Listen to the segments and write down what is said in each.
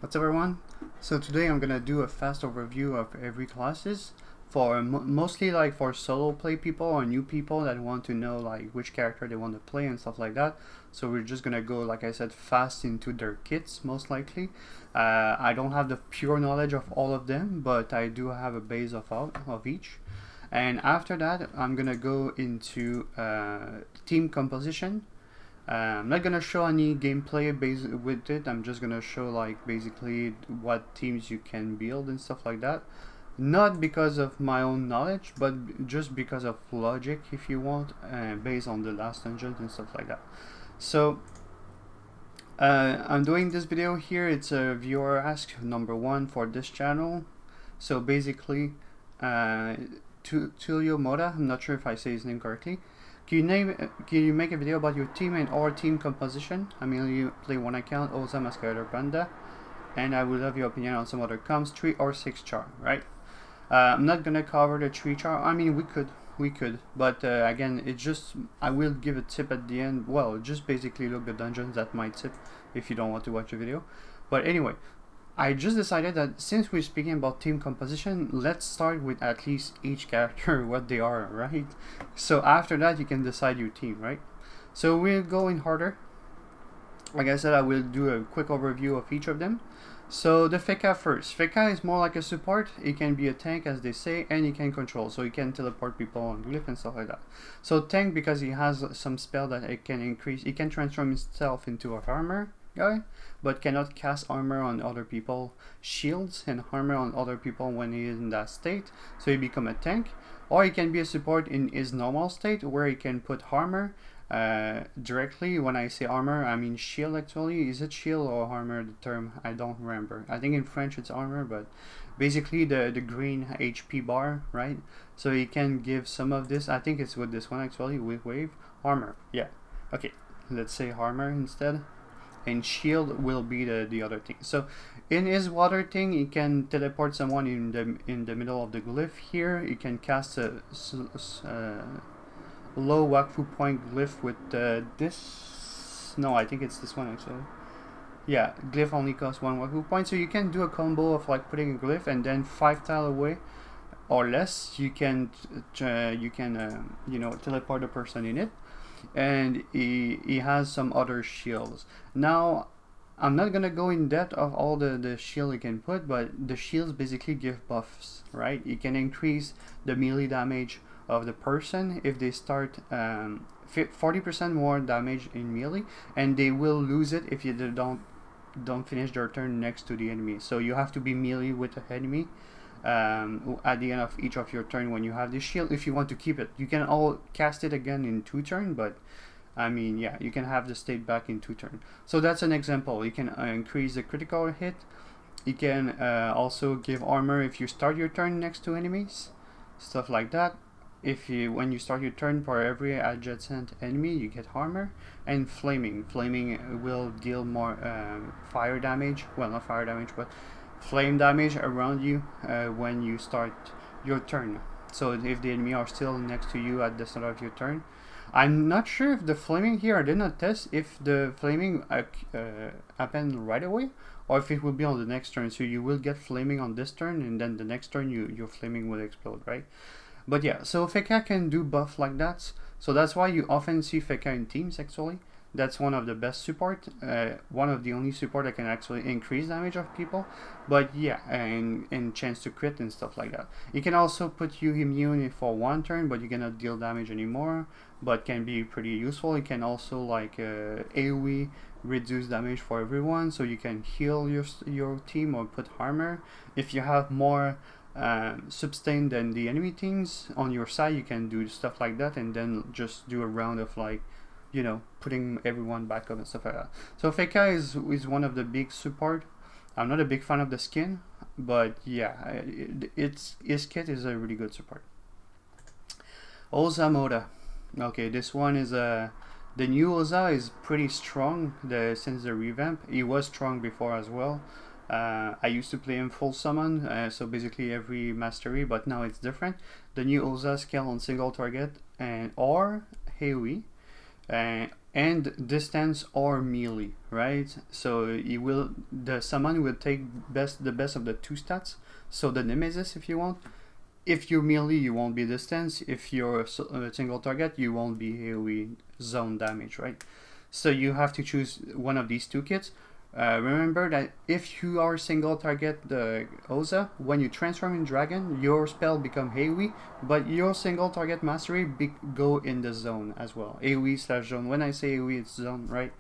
What's up everyone? So today I'm gonna do a fast overview of every classes for mostly like for solo play people or new people that want to know like which character they want to play and stuff like that. So we're just gonna go, like I said, fast into their kits most likely. I don't have the pure knowledge of all of them, but I do have a base of each. And after that, I'm gonna go into team composition. I'm not gonna show any gameplay based with it. I'm just gonna show like basically what teams you can build and stuff like that. Not because of my own knowledge, but just because of logic, if you want, based on the last dungeons and stuff like that. So I'm doing this video here. It's a viewer ask number 1 for this channel. So basically, Tulio Moda. I'm not sure if I say his name correctly. Can you make a video about your team and or team composition? I mean, you play one account, Osa, Masquerader, Panda, and I would love your opinion on some other comps, 3 or 6 char, right? I'm not gonna cover the 3 char. I mean, we could, but again, it's just, I will give a tip at the end. Well, just basically look the dungeons that might tip if you don't want to watch the video. But anyway, I just decided that since we're speaking about team composition, let's start with at least each character, what they are, right? So after that, you can decide your team, right? So we'll go in order. Like I said, I will do a quick overview of each of them. So the Fekkai first. Fekkai is more like a support. It can be a tank, as they say, and he can control. So he can teleport people on glyph and stuff like that. So tank, because he has some spell that it can increase. He can transform himself into a armor guy, but cannot cast armor on other people, shields and armor on other people when he is in that state, so he become a tank. Or he can be a support in his normal state, where he can put armor directly. When I say armor, I mean shield. Actually, is it shield or armor, the term? I don't remember. I think in French it's armor, but basically the green HP bar, right? So he can give some of this. I think it's with this one actually, with wave armor. Yeah, okay, let's say armor instead, and shield will be the other thing. So in his water thing, he can teleport someone in the middle of the glyph. Here he can cast a low Wakfu point glyph with this. No, I think it's this one actually. Yeah, glyph only costs 1 Wakfu point, so you can do a combo of like putting a glyph and then 5 tile away or less, you can you know, teleport a person in it. And he has some other shields. Now, I'm not gonna go in depth of all the shield you can put, but the shields basically give buffs, right? You can increase the melee damage of the person if they start 40% more damage in melee, and they will lose it if you don't finish their turn next to the enemy. So you have to be melee with the enemy at the end of each of your turn when you have this shield. If you want to keep it, you can all cast it again in 2 turns, but I mean, yeah, you can have the state back in 2 turns. So that's an example. You can increase the critical hit. You can also give armor if you start your turn next to enemies, stuff like that. If you, when you start your turn, for every adjacent enemy you get armor. And flaming will deal more fire damage, well, not fire damage, but flame damage around you when you start your turn. So if the enemy are still next to you at the start of your turn. I'm not sure if the flaming here, I did not test if the flaming happen right away, or if it will be on the next turn. So you will get flaming on this turn, and then the next turn your flaming will explode, right? But yeah, so Fekkai can do buff like that. So that's why you often see Fekkai in teams actually. That's one of the best support, one of the only support that can actually increase damage of people. But yeah, and chance to crit and stuff like that. It can also put you immune for 1 turn, but you cannot deal damage anymore, but can be pretty useful. It can also like AoE reduce damage for everyone, so you can heal your team or put armor. If you have more sustain than the enemy teams on your side, you can do stuff like that, and then just do a round of like, you know, putting everyone back up and stuff like that. So Fekkai is one of the big support. I'm not a big fan of the skin, but yeah, his kit is a really good support. Osamoto. Okay, this one is the new Osa is pretty strong since the revamp. He was strong before as well. I used to play him full summon, so basically every mastery, but now it's different. The new Osa scale on single target and or AoE. and distance or melee, right? So the summon will take the best of the two stats. So the Nemesis, if you want. If you're melee, you won't be distance. If you're a single target, you won't be AoE zone damage, right? So you have to choose one of these two kits. Remember that if you are single target the Osa, when you transform in dragon, your spell become AoE, but your single target mastery go in the zone as well. AoE / zone. When I say AoE, it's zone, right?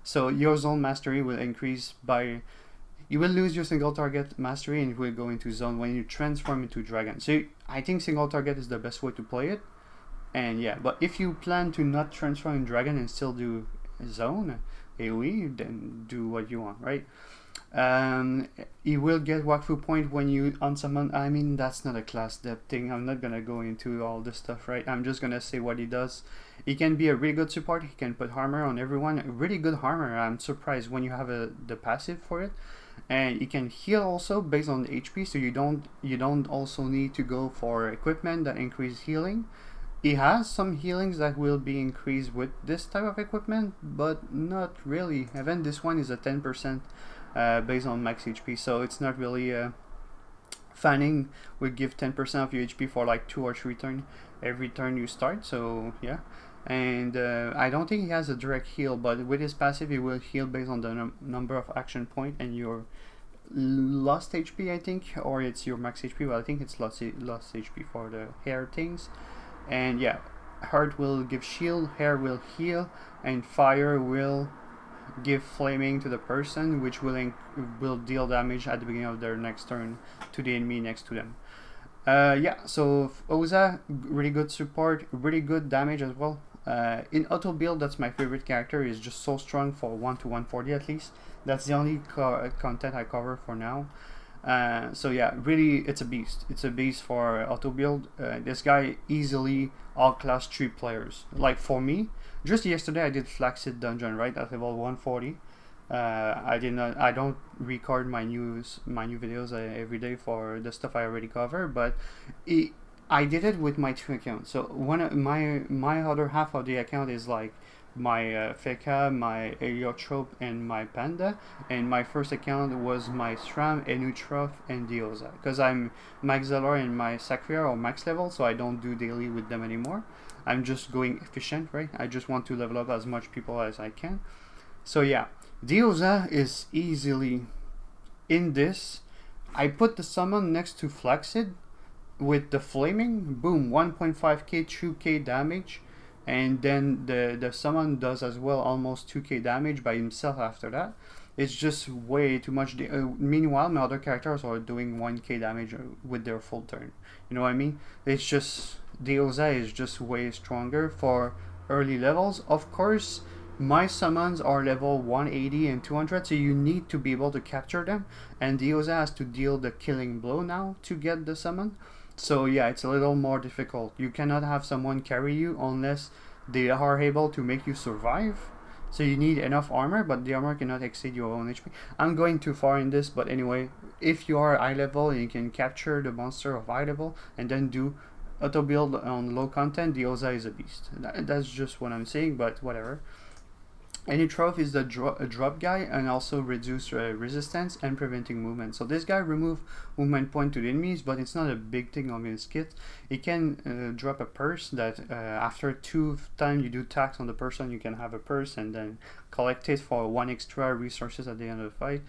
So your zone mastery will increase by... You will lose your single target mastery and it will go into zone when you transform into dragon. So I think single target is the best way to play it. And yeah, but if you plan to not transform in dragon and still do zone AoE, then do what you want, right? You will get Wakfu point when you unsummon. I mean, that's not a class depth thing. I'm not gonna go into all this stuff, right? I'm just gonna say what he does. He can be a really good support. He can put armor on everyone. Really good armor. I'm surprised when you have the passive for it. And you can heal also based on the HP, so you don't also need to go for equipment that increase healing. He has some healings that will be increased with this type of equipment, but not really. Even this one is a 10% based on max HP, so it's not really... Fanning will give 10% of your HP for like 2 or 3 turns every turn you start, so yeah. And I don't think he has a direct heal, but with his passive he will heal based on the number of action point and your lost HP, I think, or it's your max HP, but I think it's lost HP for the hair things. And yeah, heart will give shield, hair will heal, and fire will give flaming to the person, which will deal damage at the beginning of their next turn to the enemy next to them. Yeah, so Osa, really good support, really good damage as well. In auto build, that's my favorite character. Is just so strong for 1 to 140 at least. That's the only content I cover for now. So yeah, really, it's a beast. It's a beast for auto build. This guy easily outclass 3 players. Like for me, just yesterday I did Flaccid Dungeon, right, at level 140. I don't record my new videos every day for the stuff I already cover, but I did it with my 2 accounts. So one of my other half of the account is like my Fekkai, my Heliotrope, and my Panda, and my first account was my Sram, Enutrof, and Diosa, because I'm Max Zeller and my Sackvier are max level, so I don't do daily with them anymore. I'm just going efficient, right? I just want to level up as much people as I can. So yeah, Diosa is easily in this. I put the summon next to Flaccid with the flaming, boom, 1.5k 2k damage, and then the summon does as well almost 2k damage by himself after that. It's just way too much. Meanwhile, my other characters are doing 1k damage with their full turn. You know what I mean? It's just, Diosa is just way stronger for early levels. Of course, my summons are level 180 and 200, so you need to be able to capture them, and Diosa has to deal the killing blow now to get the summon. So yeah, it's a little more difficult. You cannot have someone carry you unless they are able to make you survive. So you need enough armor, but the armor cannot exceed your own HP. I'm going too far in this, but anyway, if you are high level and you can capture the monster of high level and then do auto build on low content, Diosa is a beast. That's just what I'm saying, but whatever. Enutrof is the drop guy and also reduce resistance and preventing movement. So this guy remove movement point to the enemies, but it's not a big thing on his kit. He can drop a purse that after 2 times you do tax on the person, you can have a purse and then collect it for 1 extra resources at the end of the fight.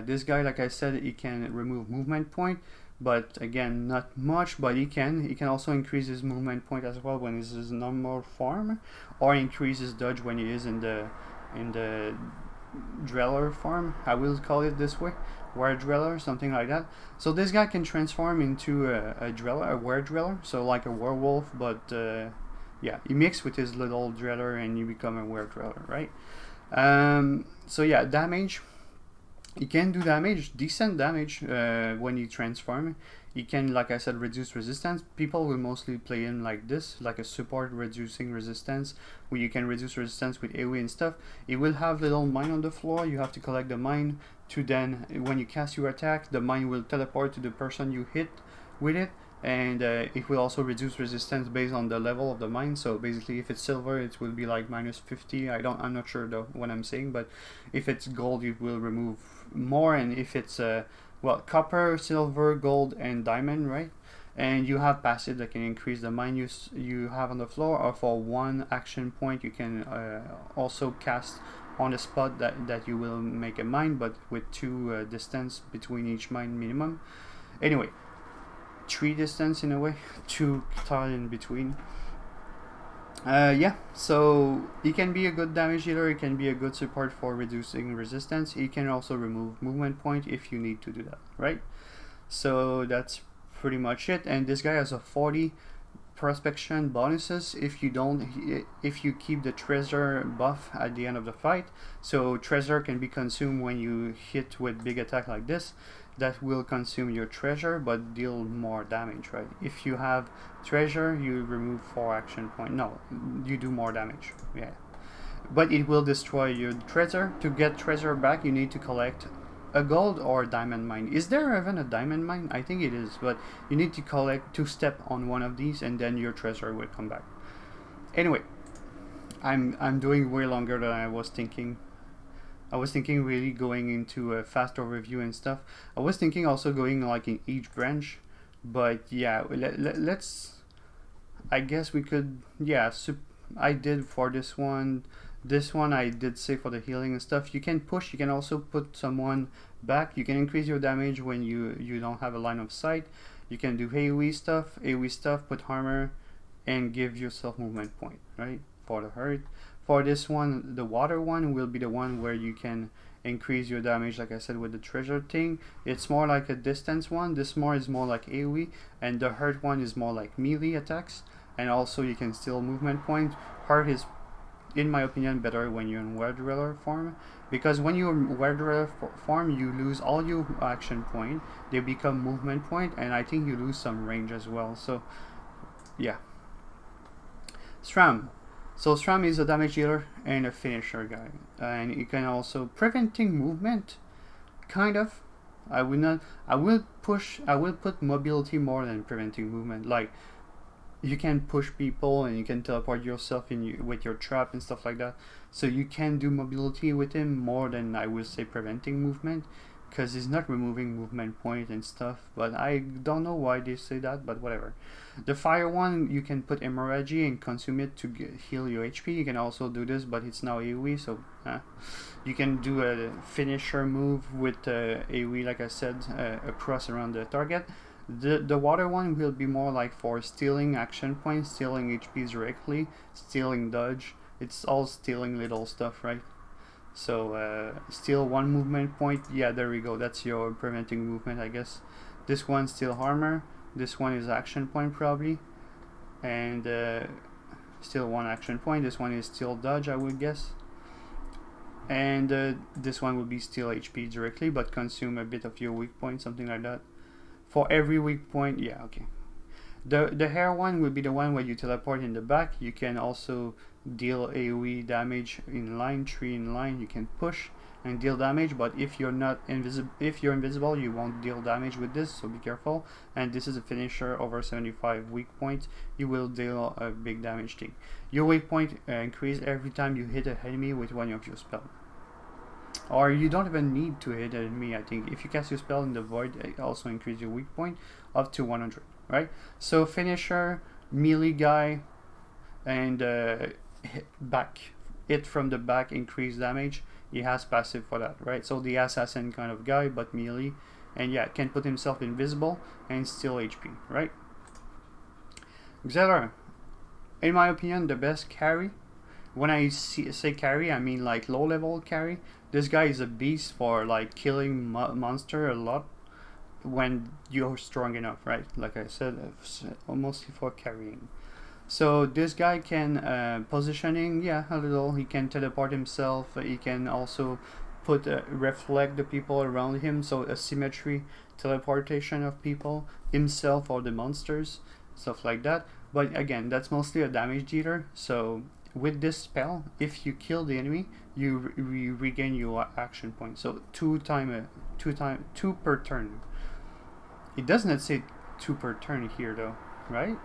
This guy, like I said, he can remove movement point, but again, not much, but he can also increase his movement point as well when he's his normal form, or increase his dodge when he is in the Dreller form. I will call it this way, Were Dreller, something like that. So this guy can transform into a Dreller, a Were Dreller, so like a werewolf, but yeah, he mix with his little Dreller and you become a Were Dreller, right? So yeah, damage. He can do damage, decent damage when you transform. He can, like I said, reduce resistance. People will mostly play him like this, like a support reducing resistance, where you can reduce resistance with AoE and stuff. It will have little mine on the floor. You have to collect the mine to then, when you cast your attack, the mine will teleport to the person you hit with it, and it will also reduce resistance based on the level of the mine. So basically, if it's silver, it will be like minus 50. I'm not sure though what I'm saying, but if it's gold, it will remove more, and if it's well, copper, silver, gold, and diamond, right? And you have passive that can increase the mine you have on the floor, or for one action point you can also cast on the spot that you will make a mine, but with 2 distance between each mine minimum. Anyway, 3 distance in a way, 2 tile in between. Yeah, so he can be a good damage dealer, he can be a good support for reducing resistance, he can also remove movement point if you need to do that, right? So that's pretty much it. And this guy has a 40 prospection bonuses if you keep the treasure buff at the end of the fight. So treasure can be consumed when you hit with big attack like this. That will consume your treasure but deal more damage, right? If you have treasure, you remove 4 action point. No, you do more damage, yeah. But it will destroy your treasure. To get treasure back, you need to collect a gold or a diamond mine. Is there even a diamond mine? I think it is, but you need to collect 2 step on one of these, and then your treasure will come back. Anyway, I'm doing way longer than I was thinking. I was thinking really going into a fast overview and stuff. I was thinking also going like in each branch, but yeah, let's. I guess we could. Yeah, I did for this one. This one I did say for the healing and stuff. You can push. You can also put someone back. You can increase your damage when you don't have a line of sight. You can do AoE stuff. Put armor, and give yourself movement point, right, for the hurt. For this one, the water one will be the one where you can increase your damage, like I said, with the treasure thing. It's more like a distance one. This is more like AoE, and the hurt one is more like melee attacks. And also you can steal movement point. Hurt is, in my opinion, better when you're in Were Dweller form, because when you're in Were Dweller form, you lose all your action point. They become movement point, and I think you lose some range as well. So, yeah. Sram. So Sram is a damage dealer and a finisher guy, and he can also preventing movement, kind of. I will put mobility more than preventing movement. Like, you can push people and you can teleport yourself with your trap and stuff like that. So you can do mobility with him more than I would say preventing movement, because he's not removing movement point and stuff. But I don't know why they say that, but whatever. The fire one, you can put hemorrhagy and consume it to heal your HP. You can also do this, but it's now AoE, so you can do a finisher move with AoE, like I said, across around the target. The water one will be more like for stealing action points, stealing HP directly, stealing dodge. It's all stealing little stuff, right? So steal 1 movement point. Yeah, there we go. That's your preventing movement, I guess. This one steal armor. This one is action point probably, and still 1 action point. This one is still dodge, I would guess. And this one will be steal HP directly, but consume a bit of your weak point, something like that. For every weak point, yeah, okay. The hair one will be the one where you teleport in the back. You can also deal AoE damage in line, 3 in line. You can push and deal damage, but if you're invisible, you won't deal damage with this, so be careful. And this is a finisher over 75 weak points. You will deal a big damage thing. Your weak point increase every time you hit an enemy with one of your spells. Or you don't even need to hit an enemy, I think. If you cast your spell in the void, it also increase your weak point up to 100, right? So finisher, melee guy, and hit from the back, increase damage. He has passive for that, right? So the assassin kind of guy, but melee, and yeah, can put himself invisible and steal HP, right? Xeler, in my opinion, the best carry. When I say carry, I mean like low level carry. This guy is a beast for like killing monster a lot when you're strong enough, right? Like I said, mostly for carrying. So this guy can positioning, yeah, a little. He can teleport himself. He can also put reflect the people around him, so asymmetry, teleportation of people, himself or the monsters, stuff like that. But again, that's mostly a damage dealer. So with this spell, if you kill the enemy, you regain your action point. So two per turn. It does not say 2 per turn here though, right?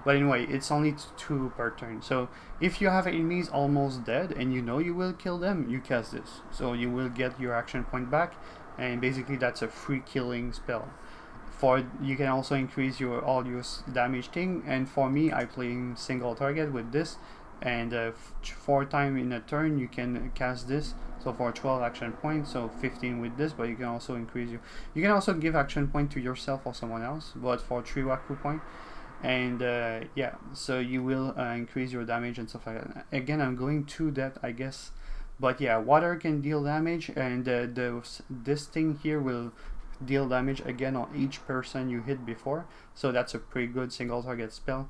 But anyway, it's only 2 per turn. So if you have enemies almost dead and you know you will kill them, you cast this. So you will get your action point back, and basically that's a free killing spell. For you can also increase your all your damage thing, and for me I play single target with this, and 4 times in a turn you can cast this. So for 12 action points, so 15 with this, but you can also increase your, you can also give action point to yourself or someone else, but for 3 Wakfu point. And yeah, so you will increase your damage and stuff like that. Again, I'm going too depth, I guess, but yeah, water can deal damage, and this thing here will deal damage again on each person you hit before, so that's a pretty good single target spell.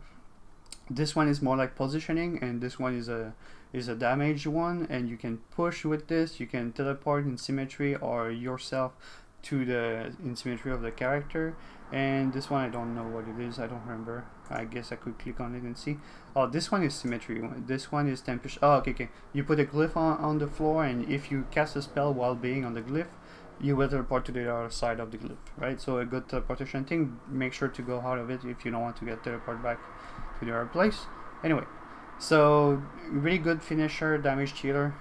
This one is more like positioning, and this one is a damage one, and you can push with this, you can teleport in symmetry or yourself to the in symmetry of the character. And this one I don't know what it is, I don't remember. I guess I could click on it and see. Oh, this one is symmetry. This one is tempest. Oh, okay. You put a glyph on the floor, and if you cast a spell while being on the glyph, you will teleport to the other side of the glyph, right? So a good teleportation thing. Make sure to go out of it if you don't want to get teleported back to the other place. Anyway, so really good finisher, damage dealer,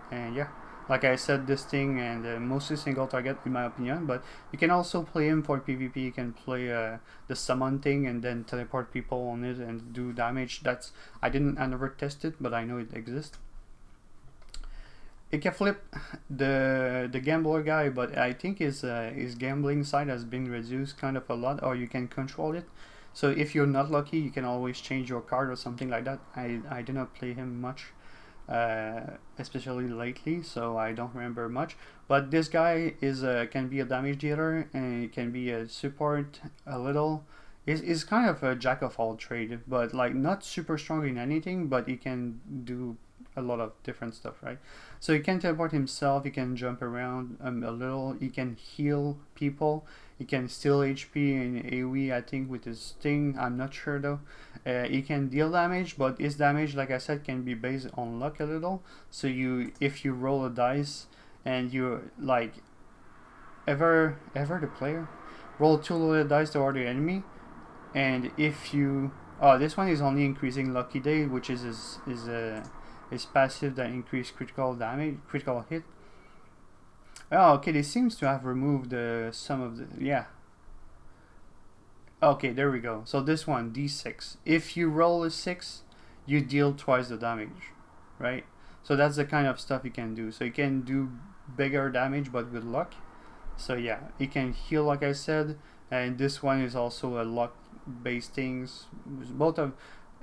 and yeah. Like I said, this thing, and mostly single target in my opinion, but you can also play him for PvP. You can play the summon thing and then teleport people on it and do damage. That's I never tested, but I know it exists. It can flip the gambler guy, but I think his gambling side has been reduced kind of a lot, or you can control it. So if you're not lucky, you can always change your card or something like that. I did not play him much. Especially lately, so I don't remember much, but this guy is can be a damage dealer, and it can be a support a little. Is kind of a jack of all trade, but like not super strong in anything, but he can do a lot of different stuff, right? So he can teleport himself, he can jump around a little, he can heal people, he can steal HP and AoE, I think, with his thing. I'm not sure though. He can deal damage, but his damage, like I said, can be based on luck a little. So if you roll a dice and you like ever the player roll 2 loaded dice toward the enemy, and if you this one is only increasing lucky day, which is his passive that increase critical damage, critical hit. Oh, okay, this seems to have removed some of the, yeah. Okay, there we go. So this one, D6. If you roll a 6, you deal twice the damage, right? So that's the kind of stuff you can do. So you can do bigger damage, but with luck. So yeah, it can heal, like I said, and this one is also a luck-based things. Both of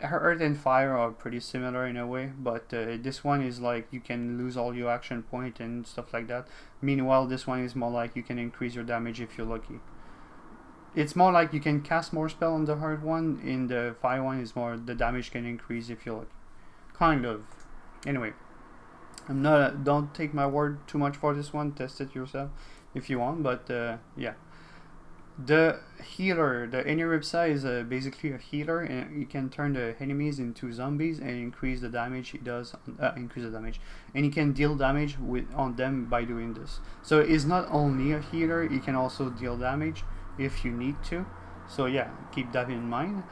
Earth and Fire are pretty similar in a way, but this one is like you can lose all your action point and stuff like that. Meanwhile, this one is more like you can increase your damage if you're lucky. It's more like you can cast more spell on the hard one. In the Fire one is more the damage can increase if you're lucky. Kind of. Anyway, I'm not. Don't take my word too much for this one. Test it yourself if you want. But yeah. The healer, the Inuripsa is basically a healer, and you can turn the enemies into zombies and increase the damage he does. Increase the damage, and he can deal damage on them by doing this. So it's not only a healer; he can also deal damage if you need to. So yeah, keep that in mind.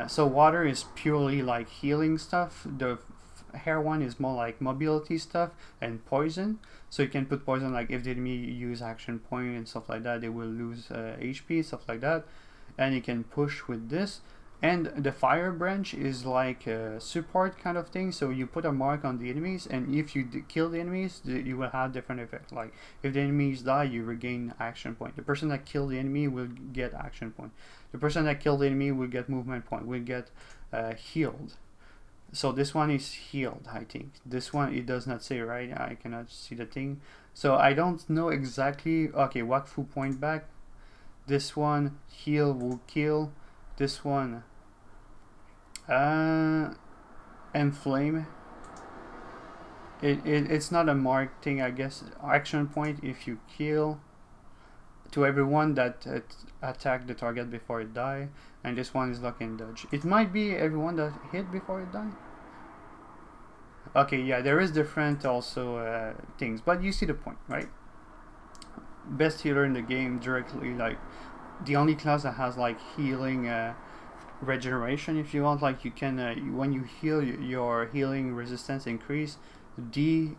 So water is purely like healing stuff. The hair one is more like mobility stuff and poison. So you can put poison, like if the enemy use action point and stuff like that, they will lose HP, stuff like that. And you can push with this. And the fire branch is like a support kind of thing. So you put a mark on the enemies, and if you kill the enemies, you will have different effects. Like if the enemies die, you regain action point. The person that killed the enemy will get action point. The person that killed the enemy will get movement point, will get healed. So this one is healed, I think. This one, it does not say, right? I cannot see the thing. So I don't know exactly. Okay, Wakfu point back. This one, heal will kill. This one, inflame. It's not a mark thing, I guess. Action point if you kill to everyone that attack the target before it die. And this one is lock and dodge. It might be everyone that hit before it die. Okay, yeah, there is different also things, but you see the point, right? Best healer in the game, directly like the only class that has like healing regeneration, if you want. Like you can when you heal, your healing resistance increase. The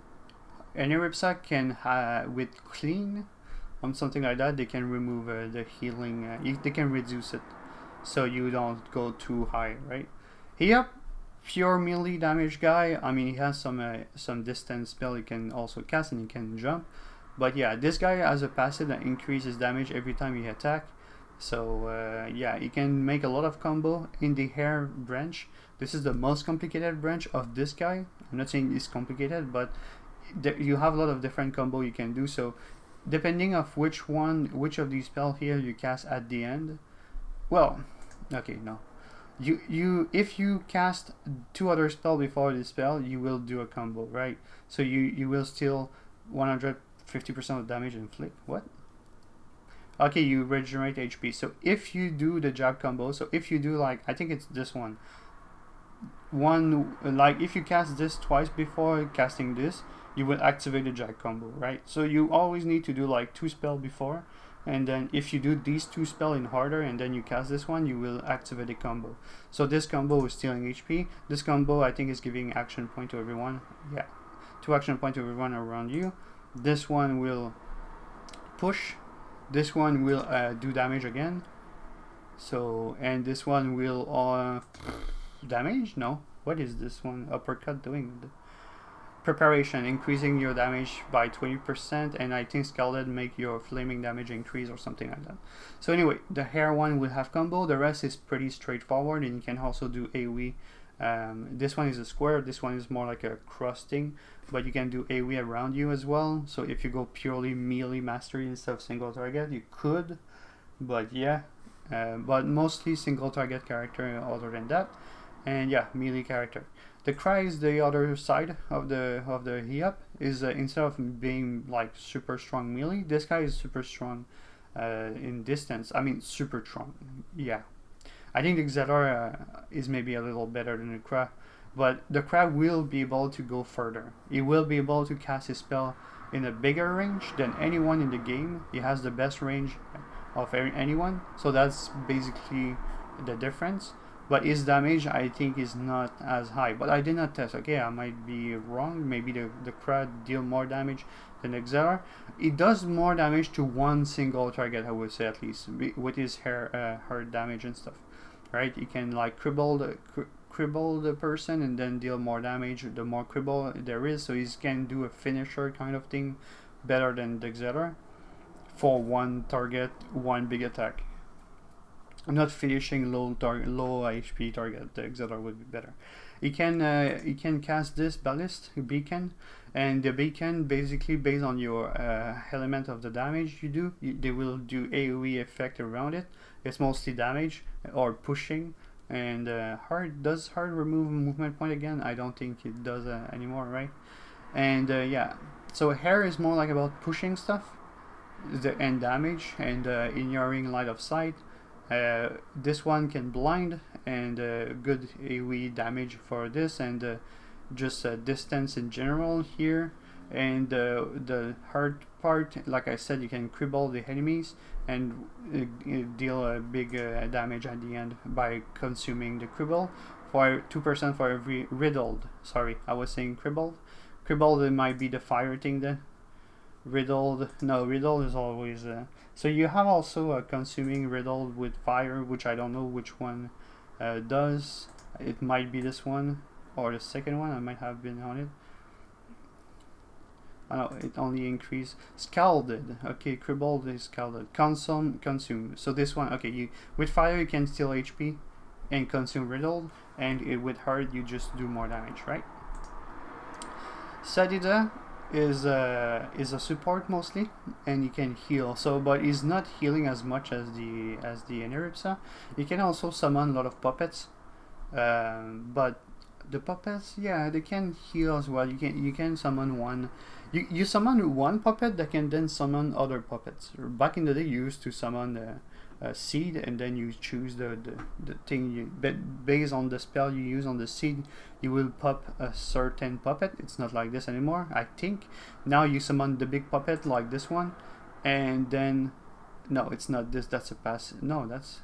Eneripsa can with clean something like that, they can remove the healing. They can reduce it, so you don't go too high, right? Yep, pure melee damage guy. I mean, he has some distance spell he can also cast, and he can jump. But yeah, this guy has a passive that increases damage every time he attack. So yeah, he can make a lot of combo in the hair branch. This is the most complicated branch of this guy. I'm not saying it's complicated, but you have a lot of different combo you can do. So depending of which of these spells here you cast at the end, well, okay, no, if you cast 2 other spell before this spell, you will do a combo, right? So you will steal 150% of damage inflict. What? Okay, you regenerate HP. So if you do the jab combo, so if you do like, I think it's this one, like if you cast this twice before casting this, you will activate the jab combo, right? So you always need to do like 2 spell before, and then if you do these 2 spell in harder and then you cast this one, you will activate the combo. So this combo is stealing HP. This combo I think is giving action point to everyone. Yeah, 2 action point to everyone around you. This one will push. This one will do damage again. So, and this one will damage? No. What is this one? Uppercut doing? Preparation, increasing your damage by 20%, and I think Scalded make your flaming damage increase or something like that. So anyway, the hair one will have combo. The rest is pretty straightforward, and you can also do AoE. This one is a square. This one is more like a crusting, but you can do AoE around you as well. So if you go purely melee mastery instead of single target, you could, but yeah, but mostly single target character other than that. And yeah, melee character. The Cry is the other side of the He-Up. Is instead of being like super strong melee, this guy is super strong in distance. I mean, super strong. Yeah, I think the Xetor is maybe a little better than the Cry, but the Cry will be able to go further. He will be able to cast his spell in a bigger range than anyone in the game. He has the best range of anyone, so that's basically the difference. But his damage, I think, is not as high. But I did not test. Okay, I might be wrong. Maybe the Crud deal more damage than Xetor. It does more damage to one single target, I would say, at least, with his hurt damage and stuff. Right? He can like cripple the person and then deal more damage the more cripple there is. So he can do a finisher kind of thing better than the Xetor for one target, one big attack. I'm not finishing low HP target. The Xetor would be better. He can cast this ballast beacon, and the beacon basically based on your element of the damage you do, they will do AoE effect around it. It's mostly damage or pushing, and does hard remove movement point again? I don't think it does anymore, right? And yeah, so hair is more like about pushing stuff, and damage, and ignoring line of sight. This one can blind, and good AoE damage for this, and just distance in general here. And the hard part, like I said, you can cripple the enemies and deal a big damage at the end by consuming the cripple for 2% for every riddled. Sorry, I was saying crippled. Crippled, it might be the fire thing then. Riddled is always so you have also consuming riddled with fire, which I don't know which one does. It might be this one or the second one. I might have been on it. Oh, it only increased. Scalded. Okay, crippled is scalded. Consume. So this one, okay, with fire you can steal HP and consume riddled, and with hard you just do more damage, right? Sadida is a support mostly, and he can heal. So, but he's not healing as much as the Eneripsa. He can also summon a lot of puppets, but the puppets, yeah, they can heal as well. You can summon one. You summon one puppet that can then summon other puppets. Back in the day, you used to summon a seed, and then you choose the thing based on the spell you use on the seed, you will pop a certain puppet. It's not like this anymore, I think. Now you summon the big puppet like this one, and then No, it's not this. That's a pass. No, that's.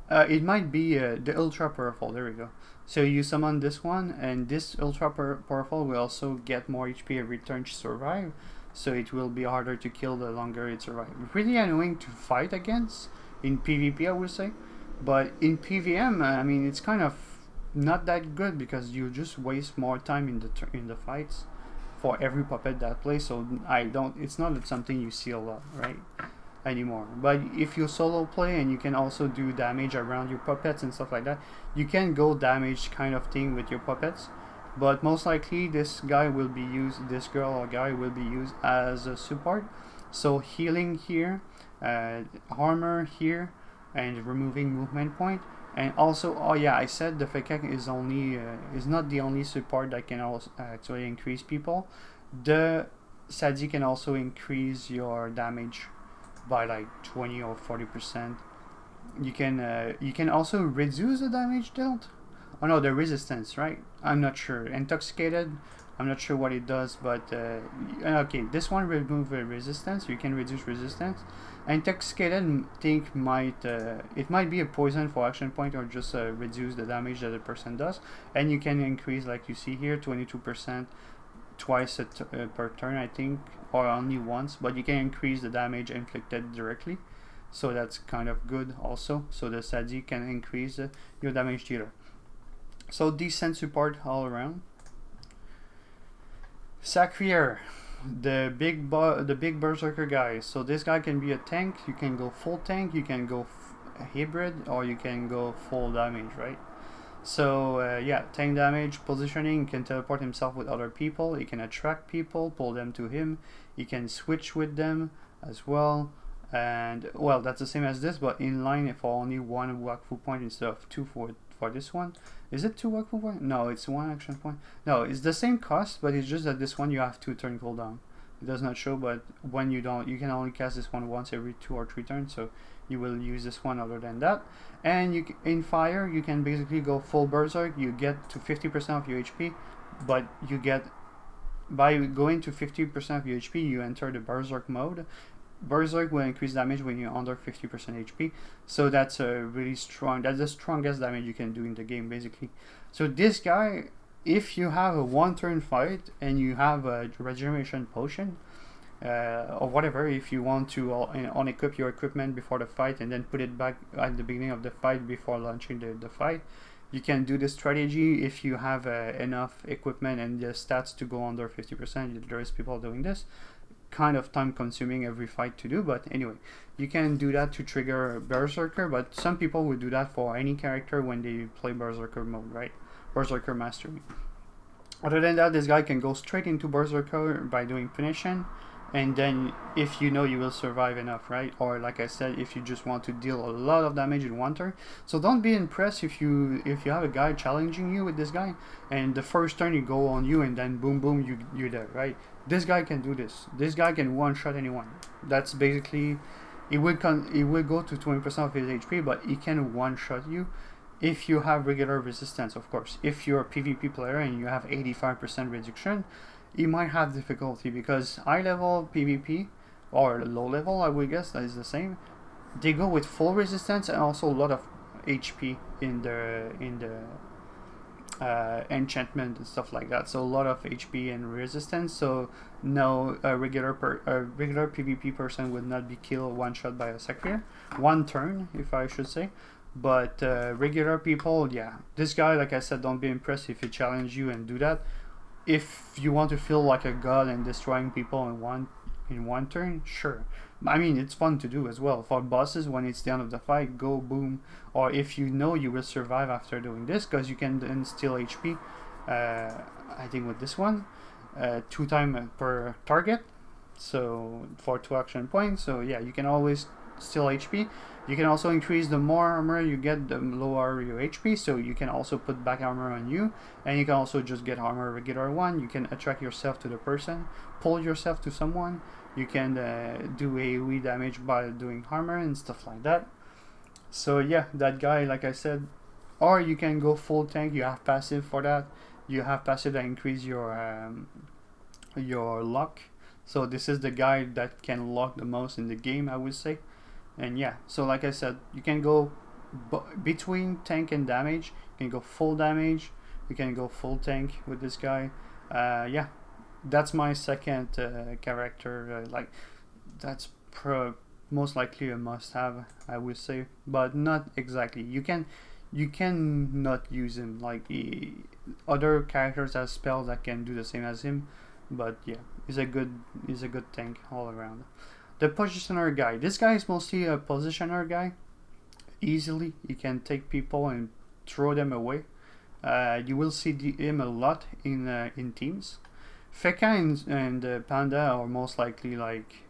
It might be the ultra powerful. There we go. So you summon this one, and this ultra powerful will also get more HP every turn to survive. So it will be harder to kill the longer it survives. Pretty annoying to fight against in PvP, I would say. But in PvM, I mean, it's kind of not that good because you just waste more time in the fights for every puppet that plays. So it's not something you see a lot, right? Anymore. But if you solo play and you can also do damage around your puppets and stuff like that, you can go damage kind of thing with your puppets. But most likely this guy will be used, this girl or guy will be used as a support. So healing here, armor here, and removing movement point. And also, oh yeah, I said the Fekkai is not the only support that can also actually increase people. The Sadzi can also increase your damage by like 20 or 40%. You can also reduce the damage dealt. Oh no, the resistance, right? I'm not sure. Intoxicated, I'm not sure what it does, but okay, this one remove resistance. You can reduce resistance. Intoxicated, think it might be a poison for action point or just reduce the damage that the person does, and you can increase, like you see here, 22%. Twice per turn, I think, or only once, but you can increase the damage inflicted directly, so that's kind of good also. So the Sadzi can increase your damage dealer. So decent support all around. Sackvier, the big berserker guy. So this guy can be a tank. You can go full tank, you can go hybrid, or you can go full damage, right? So yeah, tank damage, positioning, he can teleport himself with other people, he can attract people, pull them to him, he can switch with them as well, and well, that's the same as this, but in line for only one Wakfu point instead of two for this one. Is it two Wakfu point? No, it's one action point. No, it's the same cost, but it's just that this one you have 2 turn cooldown. It does not show, but when you don't, you can only cast this one once every 2 or 3 turns, so you will use this one other than that. And in fire, you can basically go full berserk. You get to 50% of your HP, but you get, by going to 50% of your HP, you enter the berserk mode. Berserk will increase damage when you're under 50% HP, so that's a really strong, that's the strongest damage you can do in the game basically. So this guy, if you have a 1 turn fight and you have a regeneration potion, or whatever, if you want to unequip your equipment before the fight and then put it back at the beginning of the fight before launching the fight, you can do this strategy if you have enough equipment and the stats to go under 50%. There is people doing this. Kind of time consuming every fight to do, but anyway, you can do that to trigger Berserker, but some people would do that for any character when they play Berserker mode, right? Berserker Mastery. Other than that, this guy can go straight into Berserker by doing Finishing, and then if you know you will survive enough, right? Or like I said, if you just want to deal a lot of damage in 1 turn. So don't be impressed if you have a guy challenging you with this guy, and the first turn you go on you, and then boom boom you're there, right? This guy can do this. This guy can one-shot anyone. That's basically, it will go to 20% of his HP, but he can one-shot you if you have regular resistance, of course. If you're a PvP player and you have 85% reduction, you might have difficulty, because high level PvP or low level, I would guess that is the same, they go with full resistance and also a lot of HP in the enchantment and stuff like that. So a lot of HP and resistance. So no, a regular PvP person would not be killed one shot by a Sackvier, 1 turn, if I should say. But regular people, yeah, this guy, like I said, don't be impressed if he challenge you and do that. If you want to feel like a god and destroying people in one turn, sure. I mean, it's fun to do as well. For bosses, when it's the end of the fight, go boom. Or if you know you will survive after doing this, because you can then steal HP. I think with this one, 2 times per target. So for 2 action points. So yeah, you can always steal HP. You can also increase the more armor you get, the lower your HP, so you can also put back armor on you, and you can also just get armor regular one. You can attract yourself to the person, pull yourself to someone. You can do AoE damage by doing armor and stuff like that. So yeah, that guy, like I said, or you can go full tank. You have passive for that. You have passive that increase your luck. So this is the guy that can lock the most in the game, I would say. And yeah, so like I said, you can go between tank and damage. You can go full damage. You can go full tank with this guy. Yeah, that's my second character. Like that's most likely a must-have, I would say, but not exactly. You can not use him. Like other characters have spells that can do the same as him, but yeah, he's a good tank all around. The positioner guy. This guy is mostly a positioner guy. Easily, he can take people and throw them away. You will see him a lot in teams. Fekkai and Panda are most likely like,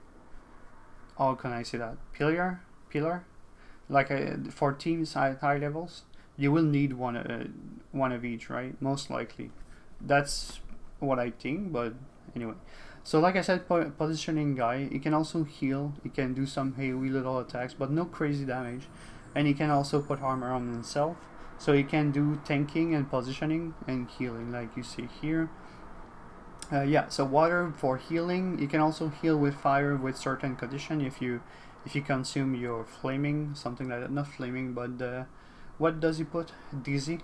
how can I say that? Pillar. Like for teams at high levels, you will need one of each, right? Most likely. That's what I think, but anyway. So like I said, positioning guy, he can also heal, he can do some AoE little attacks, but no crazy damage. And he can also put armor on himself. So he can do tanking and positioning and healing, like you see here. Yeah, so water for healing. You can also heal with fire with certain condition if you consume your flaming, something like that. Not flaming, but what does he put? Dizzy.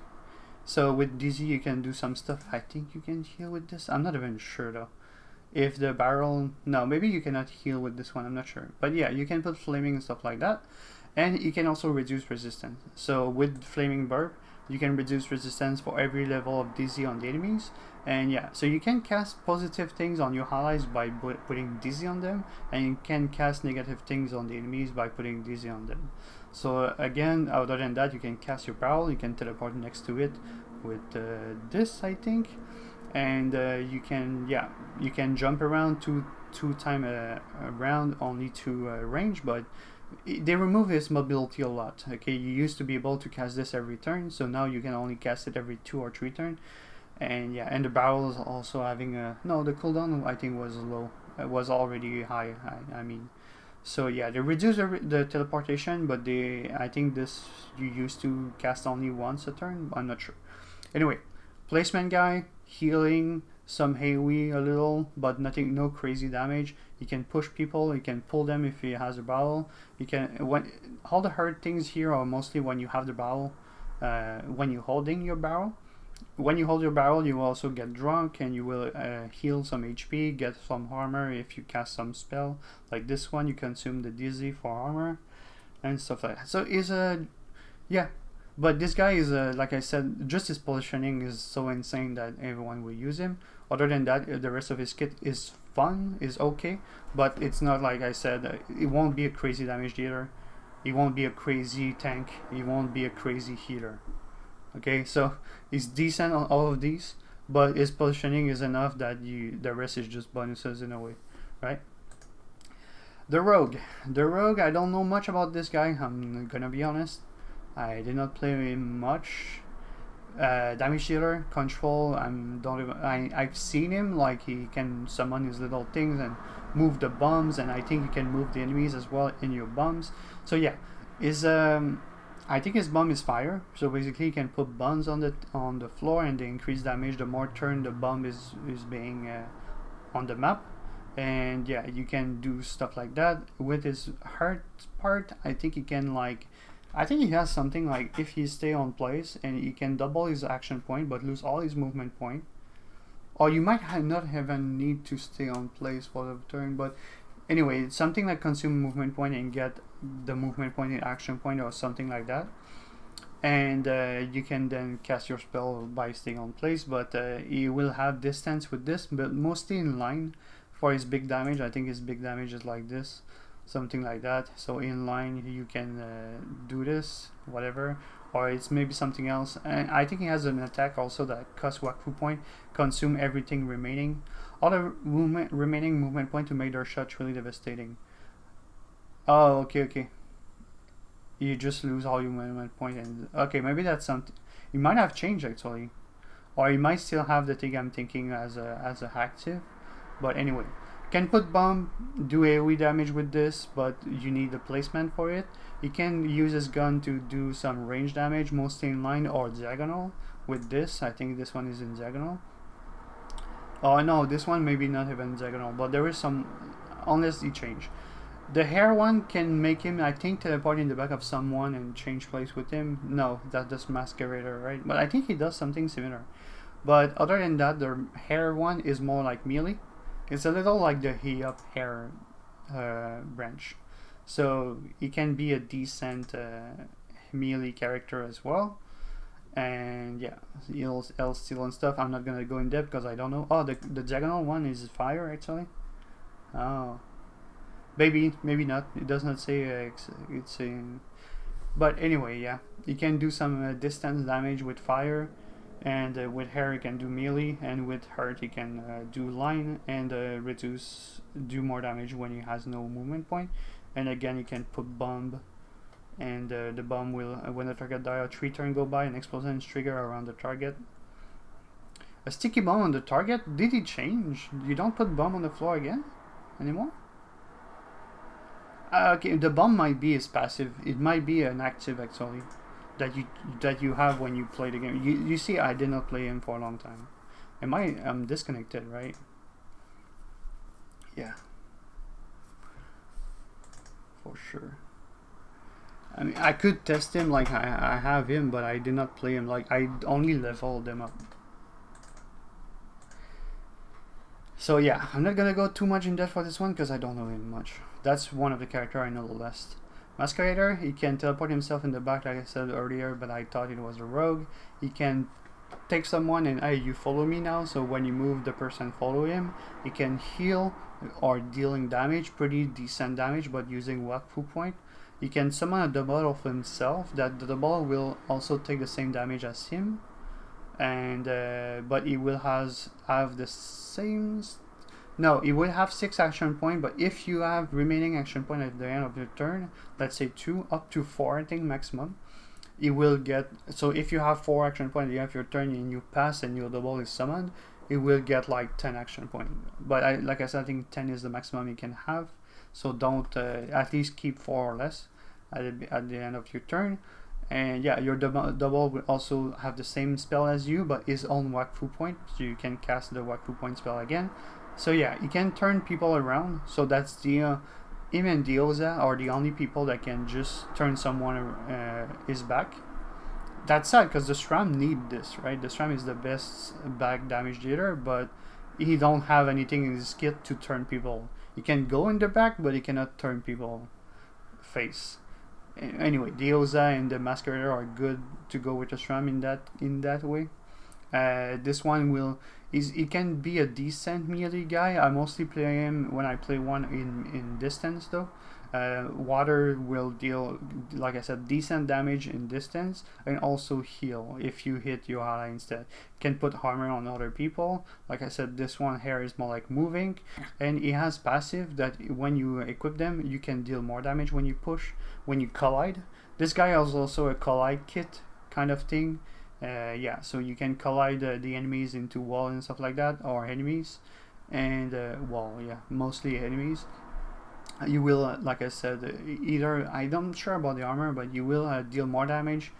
So with Dizzy you can do some stuff. I think you can heal with this. I'm not even sure though. If the barrel, no, maybe you cannot heal with this one, I'm not sure. But yeah, you can put flaming and stuff like that. And you can also reduce resistance. So with Flaming Burp, you can reduce resistance for every level of Dizzy on the enemies. And yeah, so you can cast positive things on your allies by putting Dizzy on them. And you can cast negative things on the enemies by putting Dizzy on them. So again, other than that, you can cast your barrel, you can teleport next to it with this, I think. And you can jump around two time around only to range, but they remove his mobility a lot. Okay, you used to be able to cast this every turn, so now you can only cast it every 2 or 3 turns. And yeah, and the barrel is also having a the cooldown I think was low. It was already high. I mean, so yeah, they reduce the teleportation, but I think this you used to cast only once a turn. I'm not sure. Anyway, placement guy, healing, some AoE a little, but no crazy damage. He can push people, he can pull them if he has a barrel. All the hard things here are mostly when you have the barrel, when you're holding your barrel. When you hold your barrel, you will also get drunk and you will heal some HP, get some armor if you cast some spell. Like this one, you consume the Dizzy for armor and stuff like that. So yeah. But this guy is, like I said, just his positioning is so insane that everyone will use him. Other than that, the rest of his kit is fun, is okay, but it's not like I said, it won't be a crazy damage dealer. It won't be a crazy tank. It won't be a crazy healer. Okay, so he's decent on all of these, but his positioning is enough that the rest is just bonuses in a way, right? The Rogue, I don't know much about this guy, I'm gonna be honest. I did not play him much. Damage dealer, control, I've seen him, like he can summon his little things and move the bombs, and I think he can move the enemies as well in your bombs. So yeah, I think his bomb is fire, so basically you can put bombs on the floor and they increase damage the more turn the bomb is being on the map. And yeah, you can do stuff like that. With his heart part, I think he can I think he has something like if he stay on place and he can double his action point but lose all his movement point. Or you might not even need to stay on place for the turn, but anyway, it's something like consume movement point and get the movement point in action point or something like that. And you can then cast your spell by staying on place, but he will have distance with this, but mostly in line for his big damage. I think his big damage is like this, something like that. So in line you can do this, whatever, or it's maybe something else. And I think he has an attack also that costs Wakfu point, consume everything remaining, all the remaining movement point to make their shots really devastating. Oh, okay. You just lose all your movement point, and okay, maybe that's something. You might have changed actually, or you might still have the thing I'm thinking as a active. But anyway, can put bomb, do AoE damage with this, but you need the placement for it. You can use his gun to do some range damage, mostly in line or diagonal. With this, I think this one is in diagonal. Oh no, this one maybe not even diagonal, but there is some, unless he change. The hair one can make him, I think, teleport in the back of someone and change place with him. No, that's just Masquerader, right? But I think he does something similar. But other than that, the hair one is more like melee. It's a little like the he up hair branch. So he can be a decent melee character as well. And yeah, he'll steal and stuff. I'm not gonna go in depth because I don't know. Oh, the diagonal one is fire actually. Oh, maybe not. It does not say it's in. But anyway, yeah, you can do some distance damage with fire, and with hair you can do melee, and with hurt you can do line and do more damage when he has no movement point. And again, you can put bomb, and the bomb will, when the target dies, 3 turns go by, an explosion is triggered around the target. A sticky bomb on the target? Did it change? You don't put bomb on the floor again anymore? Okay, the bomb might be his passive. It might be an active actually that you have when you play the game. You see, I did not play him for a long time. I'm disconnected, right? Yeah, for sure. I mean, I could test him like I have him, but I did not play him. Like I only leveled him up. So yeah, I'm not gonna go too much in depth for this one because I don't know him much. That's one of the character I know the best. Masquerader, he can teleport himself in the back like I said earlier, but I thought it was a rogue. He can take someone and, hey, you follow me now, so when you move the person follow him. He can heal or dealing damage, pretty decent damage, but using Wakfu point. He can summon a double of himself, that the double will also take the same damage as him. And but he will have the same. No, it will have 6 action points, but if you have remaining action point at the end of your turn, let's say 2 up to 4, I think maximum, it will get. So if you have 4 action points at the end of your turn and you pass and your double is summoned, it will get like 10 action points. But like I said, I think 10 is the maximum you can have. So don't at least keep 4 or less at the end of your turn. And yeah, your double will also have the same spell as you, but his own Wakfu point, so you can cast the Wakfu point spell again. So yeah, you can turn people around. So that's the him and Dioza are the only people that can just turn someone his back. That's sad because the Sram need this, right? The Sram is the best back damage dealer, but he don't have anything in his kit to turn people. He can go in the back, but he cannot turn people face. Anyway, Dioza and the Masquerader are good to go with the Sram in that way. This one will he can be a decent melee guy. I mostly play him when I play one in distance though. Water will deal, like I said, decent damage in distance and also heal if you hit your ally instead. Can put armor on other people. Like I said, this one here is more like moving, and he has passive that when you equip them, you can deal more damage when you push, when you collide. This guy has also a collide kit kind of thing. Yeah, so you can collide the enemies into wall and stuff like that, or enemies, and wall, yeah, mostly enemies. You will, like I said, either, I'm not sure about the armor, but you will deal more damage,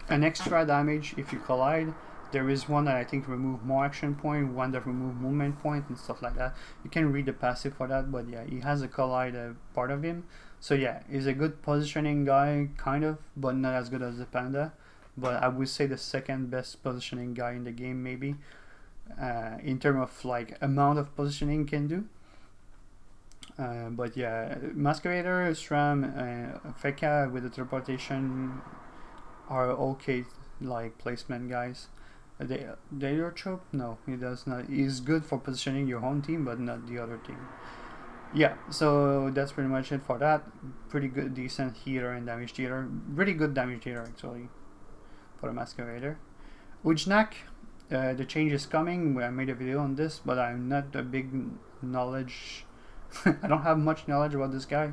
an extra damage if you collide. There is one that I think remove more action point, one that remove movement point and stuff like that. You can read the passive for that, but yeah, he has a collide part of him. So yeah, he's a good positioning guy, kind of, but not as good as the panda. But I would say the second best positioning guy in the game, maybe, in terms of like amount of positioning can do. But yeah, Masquerader, Sram, Fekkai with the teleportation are okay, like placement guys. They are trope? No, he does not. He's good for positioning your own team, but not the other team. Yeah, so that's pretty much it for that. Pretty good, decent healer and damage dealer. Pretty good damage dealer actually for the Masquerader. Ujnak, the change is coming. I made a video on this, but I'm not a big knowledge. I don't have much knowledge about this guy.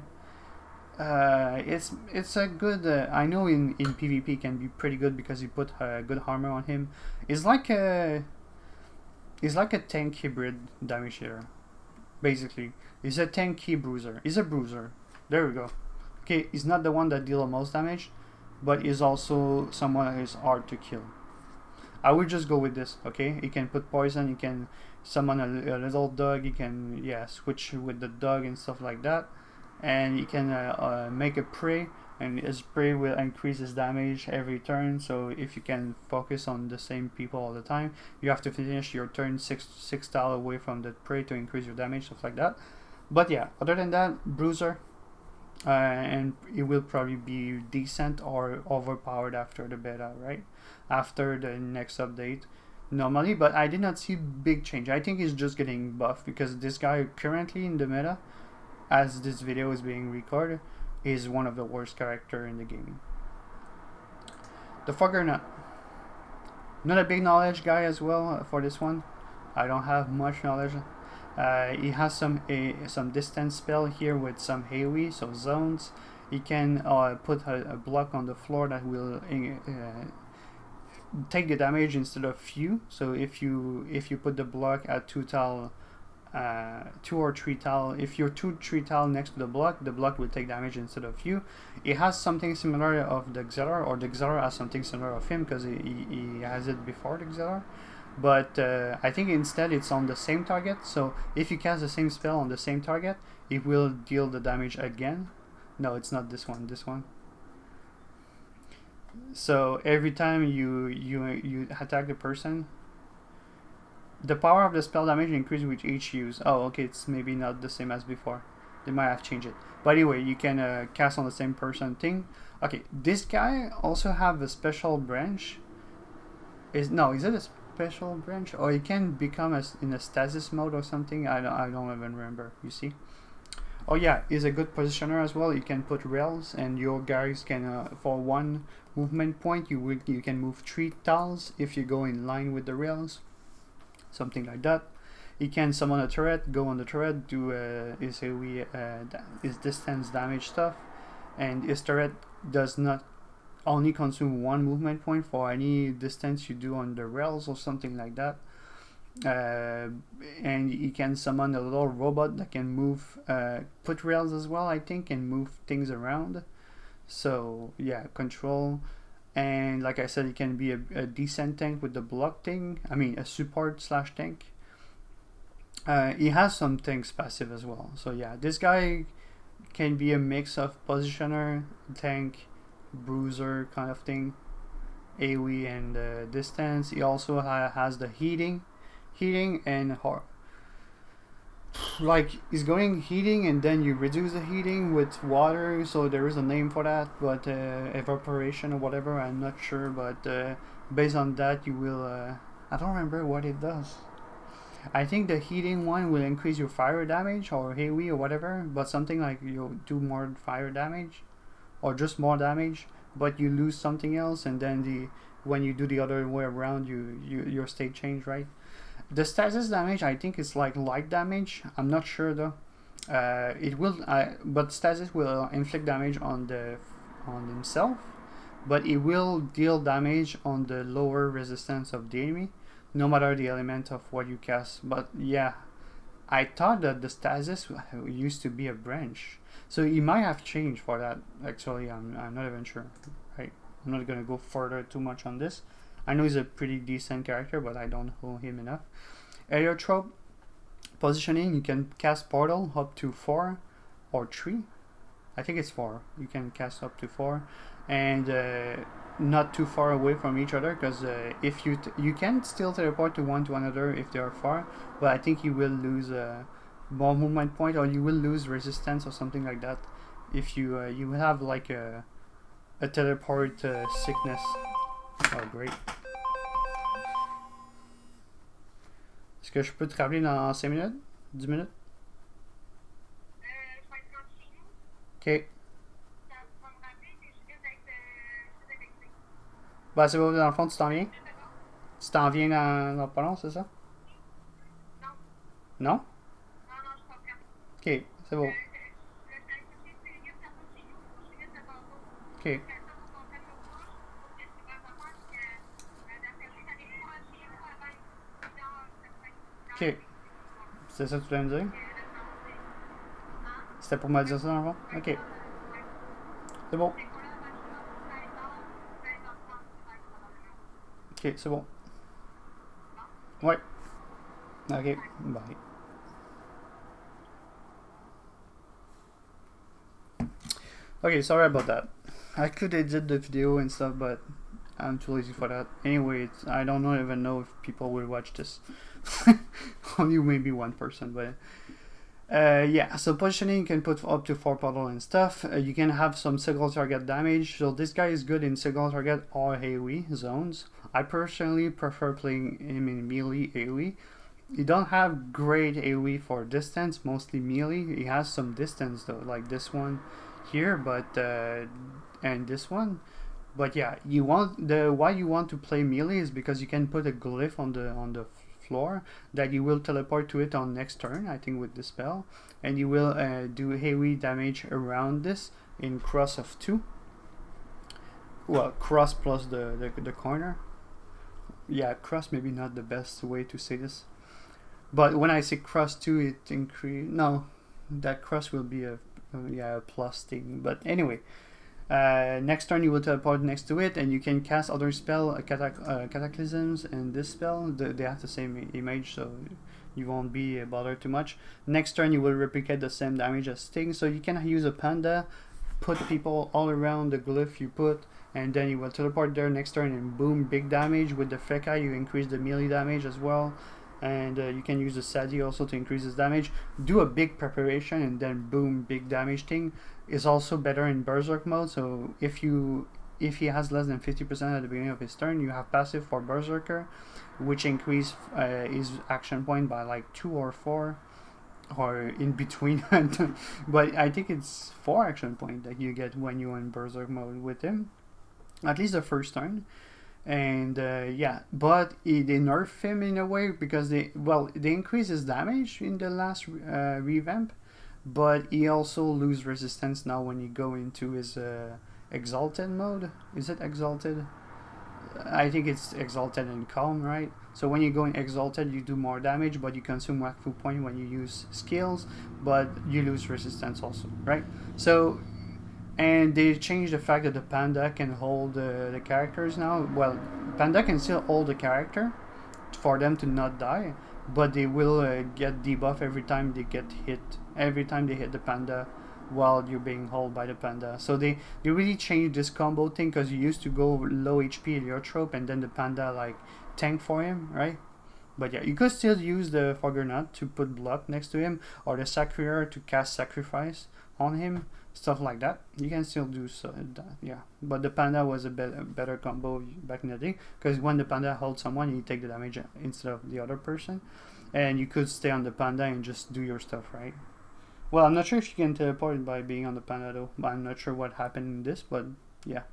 It's a good. I know in PvP can be pretty good because you put good armor on him. It's like a tank hybrid damage dealer, basically. He's a tanky bruiser. He's a bruiser. There we go. Okay, he's not the one that deals the most damage, but is also someone that is hard to kill. I would just go with this. Okay, he can put poison. summon a little dog. He can switch with the dog and stuff like that, and he can make a prey, and his prey will increase his damage every turn. So if you can focus on the same people all the time, you have to finish your turn six tile away from the prey to increase your damage, stuff like that. But yeah, other than that, Bruiser, and it will probably be decent or overpowered after the beta, right? After the next update normally, but I did not see big change. I think he's just getting buffed because this guy currently in the meta, as this video is being recorded, is one of the worst character in the game. The Fuggernaut, not a big knowledge guy as well for this one. I don't have much knowledge. He has some distance spell here with some AoE, so zones. He can put a block on the floor that will take the damage instead of you. So if you put the block at 2 or 3 tile, if you're 3 tile next to the block will take damage instead of you. It has something similar of the Xelar, or the Xelar has something similar of him because he has it before the Xelar. But I think instead it's on the same target, so if you cast the same spell on the same target, it will deal the damage again. No, it's not this one, this one. So every time you attack the person, the power of the spell damage increases with each use. Oh, okay, it's maybe not the same as before. They might have changed it. But anyway, you can cast on the same person thing. Okay, this guy also have a special branch. Is it a special branch, or you can become in a stasis mode or something? I don't even remember. You see? Oh yeah, he's a good positioner as well. You can put rails, and your guys can for 1 movement point you can move 3 tiles if you go in line with the rails, something like that. He can summon a turret, go on the turret, do his distance damage stuff, and his turret does not only consume 1 movement point for any distance you do on the rails or something like that. And he can summon a little robot that can move, put rails as well, I think, and move things around. So yeah, control. And like I said, he can be a decent tank with the block thing. I mean, a support / tank. He has some things passive as well. So yeah, this guy can be a mix of positioner, tank, bruiser kind of thing, AoE and distance. He also has the heating and like he's going heating, and then you reduce the heating with water, so there is a name for that, but evaporation or whatever, I'm not sure, but based on that you will I don't remember what it does. I think the heating one will increase your fire damage or AoE or whatever, but something like you'll do more fire damage or just more damage, but you lose something else, and then when you do the other way around, your state change, right? The stasis damage, I think, is like light damage. I'm not sure though. It will, but stasis will inflict damage on himself, but it will deal damage on the lower resistance of the enemy, no matter the element of what you cast. But yeah, I thought that the stasis used to be a branch, so it might have changed for that. Actually, I'm not even sure. Right, I'm not gonna go further too much on this. I know he's a pretty decent character, but I don't know him enough. Heliotrope positioning, you can cast portal up to 4 or 3. I think it's 4. You can cast up to 4, and not too far away from each other, because if you can still teleport to another if they are far, but I think you will lose more movement point, or you will lose resistance or something like that if you you have like a teleport sickness. Oh great. Est-ce que je peux te rappeler dans 5 minutes? 10 minutes? Je vais être rendu chez nous. Ok. Ça va me rappeler, mais je risque d'être vexée. Bah c'est bon, dans le fond tu t'en viens? Tu t'en viens dans pas long, c'est ça? Non. Non? Non, je comprends. Ok, c'est bon. Je laisse aller coucher 5 minutes, ça va chez nous. Je finis ça tantôt. Ok. Ok. C'est ça que tu voulais me dire? C'était pour me dire ça dans le fond? Ok. C'est bon. Ok, c'est bon. Ouais. Okay, bye. Okay, sorry about that. I could edit the video and stuff, but I'm too lazy for that. Anyway, I don't even know if people will watch this. Only maybe one person, but yeah. So positioning, you can put up to 4 portal and stuff. You can have some single target damage. So this guy is good in single target or AoE zones. I personally prefer playing him in melee AoE. He don't have great AoE for distance, mostly melee. He has some distance though, like this one here, but and this one. But yeah, you want the why you want to play melee is because you can put a glyph on the floor that you will teleport to it on next turn. I think with the spell, and you will do AoE damage around this in cross of 2. Well, cross plus the corner. Yeah, cross maybe not the best way to say this. But when I say cross 2, it increase. No, that cross will be a plus thing. But anyway, next turn you will teleport next to it, and you can cast other spell, cataclysms, and this spell. They have the same image, so you won't be bothered too much. Next turn you will replicate the same damage as Sting, so you can use a panda, put people all around the glyph you put, and then you will teleport there next turn, and boom, big damage. With the Fekkai you increase the melee damage as well. And you can use the Sadi also to increase his damage. Do a big preparation and then boom, big damage thing. Is also better in Berserk mode. So if he has less than 50% at the beginning of his turn, you have passive for Berserker, which increase his action point by like 2 or 4, or in between. But I think it's 4 action point that you get when you're in Berserk mode with him, at least the first turn. And yeah, but they nerf him in a way because they increase his damage in the last revamp, but he also lose resistance now when you go into his exalted mode. Is it exalted? I think it's exalted and calm, right? So when you go in exalted, you do more damage, but you consume Wakfu point when you use skills, but you lose resistance also, right? So. And they changed the fact that the panda can hold the characters now. Well, panda can still hold the character for them to not die, but they will get debuff every time they get hit. Every time they hit the panda while you're being held by the panda. So they really changed this combo thing, because you used to go low HP Heliotrope and then the panda like tank for him, right? But yeah, you could still use the Foggernaut to put block next to him, or the Sackvier to cast Sacrifice on him. Stuff like that, you can still do so. Yeah, but the panda was a better combo back in the day, because when the panda holds someone, you take the damage instead of the other person, and you could stay on the panda and just do your stuff, right? Well, I'm not sure if you can teleport by being on the panda though. But I'm not sure what happened in this, but yeah.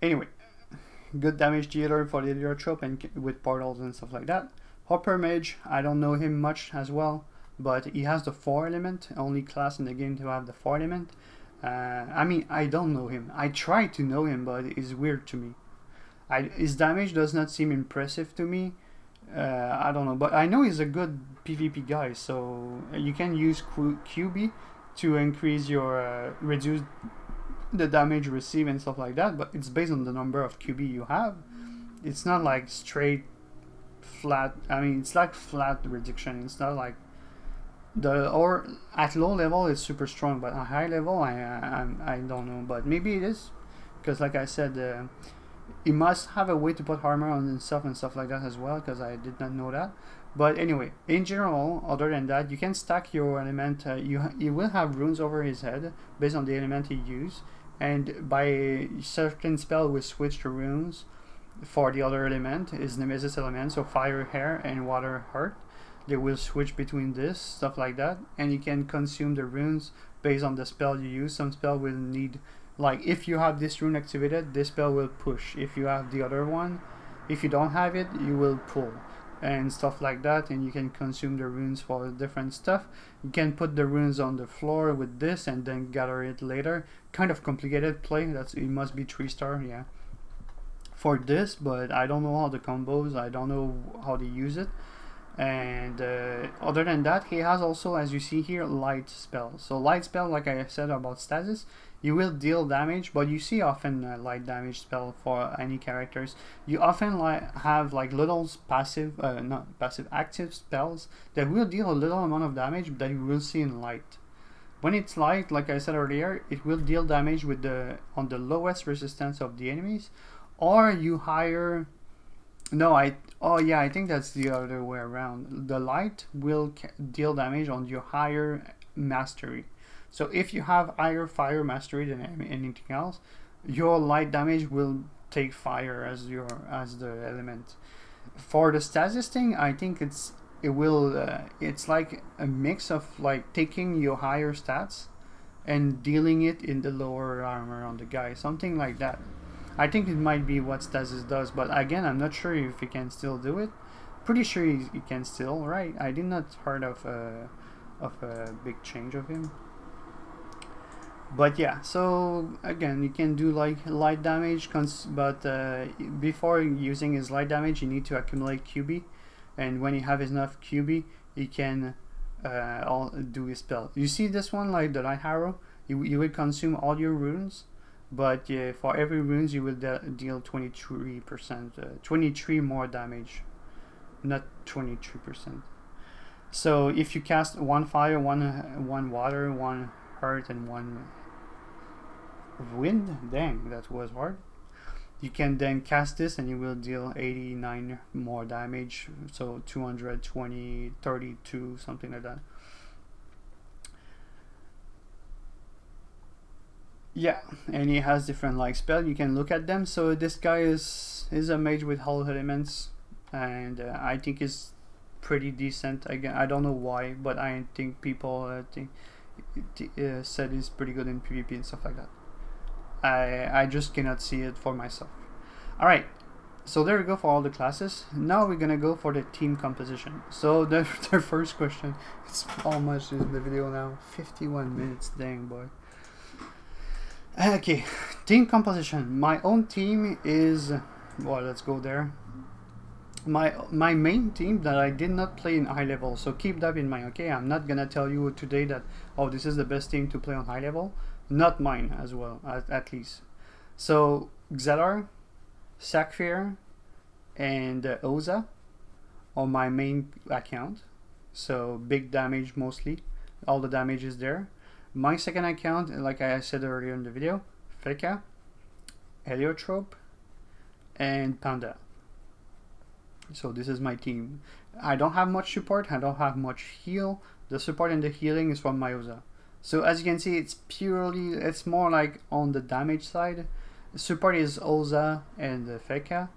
Anyway, good damage dealer for the Heliotrope and with portals and stuff like that. Hopper Mage, I don't know him much as well, but he has the 4 element, only class in the game to have the 4 element. I mean, I don't know him. I try to know him, but it's weird to me. His damage does not seem impressive to me. I don't know, but I know he's a good PvP guy, so you can use QB to increase your reduce the damage received and stuff like that, but it's based on the number of QB you have. It's not like straight flat. I mean, it's like flat reduction. It's not like or at low level it's super strong, but at high level I don't know, but maybe it is, because like I said, it must have a way to put armor on himself and stuff like that as well, because I did not know that. But anyway, in general, other than that, you can stack your element. You will have runes over his head based on the element he used, and by certain spell will switch the runes for the other element, his nemesis element, so fire, air, and water, earth. They will switch between this, stuff like that, and you can consume the runes based on the spell you use. Some spell will need, like if you have this rune activated, this spell will push. If you have the other one, if you don't have it, you will pull, and stuff like that, and you can consume the runes for different stuff. You can put the runes on the floor with this and then gather it later. Kind of complicated play. It must be 3-star, yeah, for this, but I don't know how the combos, I don't know how they use it. And other than that, he has also, as you see here, light spell. So light spell, like I said about stasis, you will deal damage, but you see often light damage spell for any characters. You often have like little passive, not passive, active spells that will deal a little amount of damage that you will see in light. When it's light, like I said earlier, it will deal damage with on the lowest resistance of the enemies, or you hire. No, I think that's the other way around. The light will deal damage on your higher mastery. So if you have higher fire mastery than anything else, your light damage will take fire as the element. For the stasis thing, I think it's like a mix of like taking your higher stats and dealing it in the lower armor on the guy, something like that. I think it might be what stasis does, but again, I'm not sure if he can still do it. Pretty sure he can still, right? I did not heard of a big change of him. But yeah, so again, you can do like light damage, but before using his light damage, you need to accumulate QB, and when you have enough QB, he can do his spell. You see this one, like the light arrow, you will consume all your runes, but for every runes you will deal 23%, 23 more damage, not 23%. So if you cast one fire, one water, one earth, and one wind, dang, that was hard. You can then cast this and you will deal 89 more damage, so 220, 32, something like that. Yeah, and he has different like spell. You can look at them. So this guy is a mage with hull elements, and I think is pretty decent. Again, I don't know why, but I think people said he's pretty good in PvP and stuff like that. I just cannot see it for myself. All right, so there we go for all the classes. Now we're gonna go for the team composition. So the first question. It's how much is the video now? 51 minutes. Dang boy. Okay, team composition. My own team is, well, let's go there. My main team that I did not play in high level, so keep that in mind. Okay, I'm not gonna tell you today that this is the best team to play on high level. Not mine as well, at least. So Xelar, Sackvier, and Oza on my main account. So big damage mostly. All the damage is there. My second account, like I said earlier in the video, Fekkai, Heliotrope, and Panda. So this is my team. I don't have much support, I don't have much heal. The support and the healing is from my Oza. So as you can see, it's more like on the damage side. Support is Oza and the Fekkai,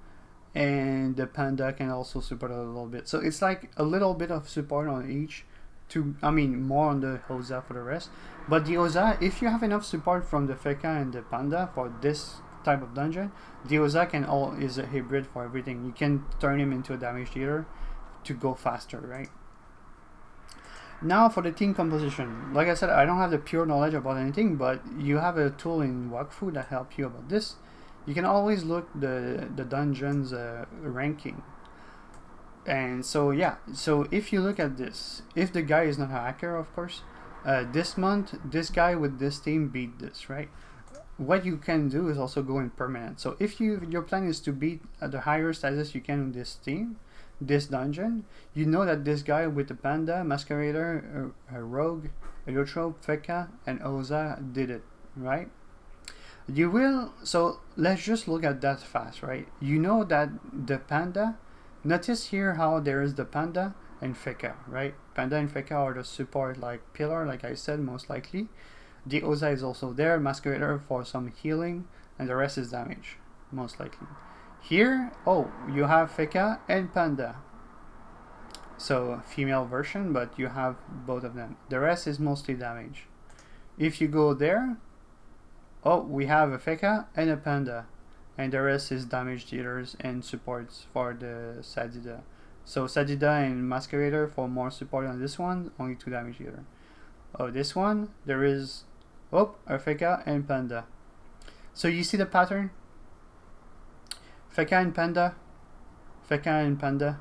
and the Panda can also support a little bit. So it's like a little bit of support on each. More on the Oza for the rest. But the Oza, if you have enough support from the Fekkai and the Panda for this type of dungeon, the Oza is a hybrid for everything. You can turn him into a damage dealer to go faster, right? Now for the team composition. Like I said, I don't have the pure knowledge about anything, but you have a tool in Wakfu that helps you about this. You can always look the dungeon's ranking. And so yeah, so if you look at this, if the guy is not a hacker, of course, this month this guy with this team beat this, right? What you can do is also go in permanent. So if your plan is to beat the higher status you can in this team, this dungeon, you know that this guy with the Panda, Masquerader, Rogue, Heliotrope, Fekkai, and Oza did it, right? You will. So let's just look at that fast, right? You know that the Panda. Notice here how there is the Panda and Fekkai, right? Panda and Fekkai are the support like pillar, like I said, most likely. The Oza is also there, Masquerader for some healing, and the rest is damage, most likely. Here, you have Fekkai and Panda. So female version, but you have both of them. The rest is mostly damage. If you go there, we have a Fekkai and a Panda. And the rest is damage dealers and supports for the Sadida. So Sadida and Masquerader for more support on this one, only 2 damage dealer. This one, there is a Fekkai and Panda. So you see the pattern? Fekkai and Panda, Fekkai and Panda.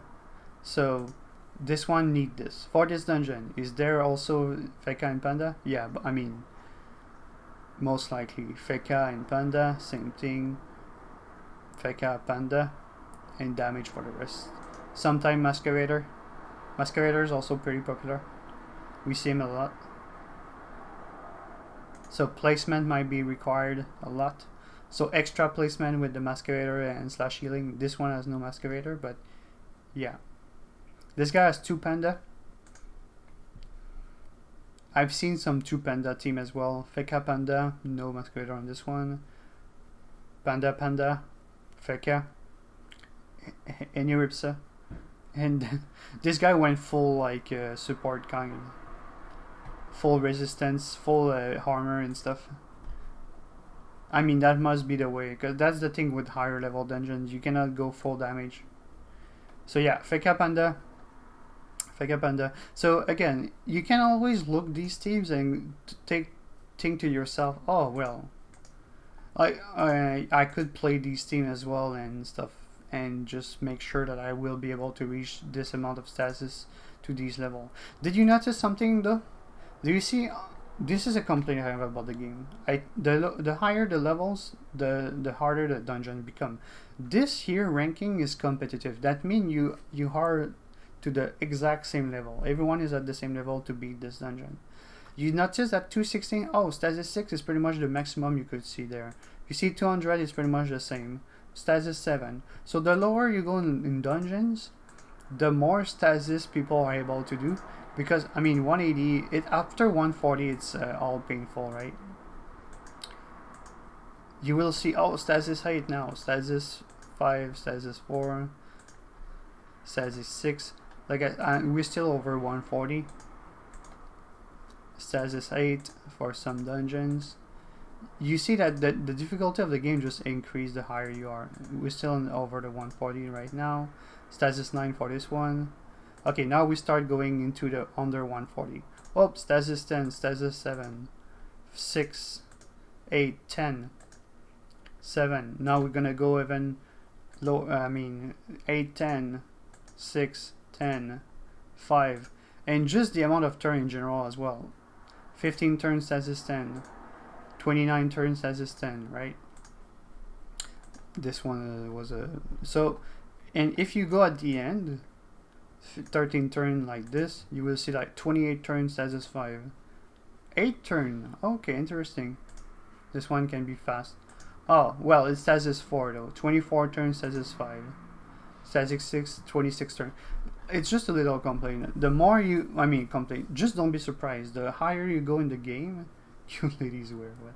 So This one need this. For this dungeon, is there also Fekkai and Panda? Yeah, but I mean, most likely Fekkai and Panda, same thing. Fekkai, Panda, and damage for the rest. Sometime Masquerader. Masquerader is also pretty popular. We see him a lot. So placement might be required a lot. So extra placement with the Masquerader and slash healing. This one has no Masquerader, but yeah. This guy has 2 Panda. I've seen some 2 Panda team as well. Fekkai Panda, no Masquerader on this one. Panda Panda, Fekkai, Eniripsa. And this guy went full like support kind. Full resistance, full armor and stuff. I mean, that must be the way, because that's the thing with higher level dungeons. You cannot go full damage. So yeah, Fekkai Panda. Fekkai Panda. So again, you can always look these teams and think to yourself, oh well, I could play these teams as well and stuff, and just make sure that I will be able to reach this amount of status to these level. Did you notice something though? Do you see? This is a complaint I have about the game. The higher the levels, the harder the dungeon become. This here ranking is competitive. That means you are to the exact same level. Everyone is at the same level to beat this dungeon. You notice that 216, oh, status 6 is pretty much the maximum you could see there. You see 200 is pretty much the same. Status 7. So the lower you go in dungeons, the more stasis people are able to do. Because, I mean, 180, after 140, it's all painful, right? You will see, oh, stasis 8 now, stasis 5, stasis 4, stasis 6. Like, we're still over 140. Stasis 8 for some dungeons. You see that the difficulty of the game just increased the higher you are. We're still over the 140 right now. Stasis 9 for this one. Okay, now we start going into the under 140. Oh, stasis 10, stasis 7, 6, 8, 10, 7. Now we're gonna go even low. 8, 10, 6, 10, 5, and just the amount of turn in general as well. 15 turns stasis 10, 29 turns stasis 10, right? This one was a so, and if you go at the end. 13 turn like this, you will see like 28 turns stasis 5, 8 turn. Okay, interesting. This one can be fast. Oh well, it's stasis 4 though. 24 turns stasis 5, stasis 6, 26 turn. It's just a little complaint. The more you, complaint. Just don't be surprised. The higher you go in the game, you ladies wear what?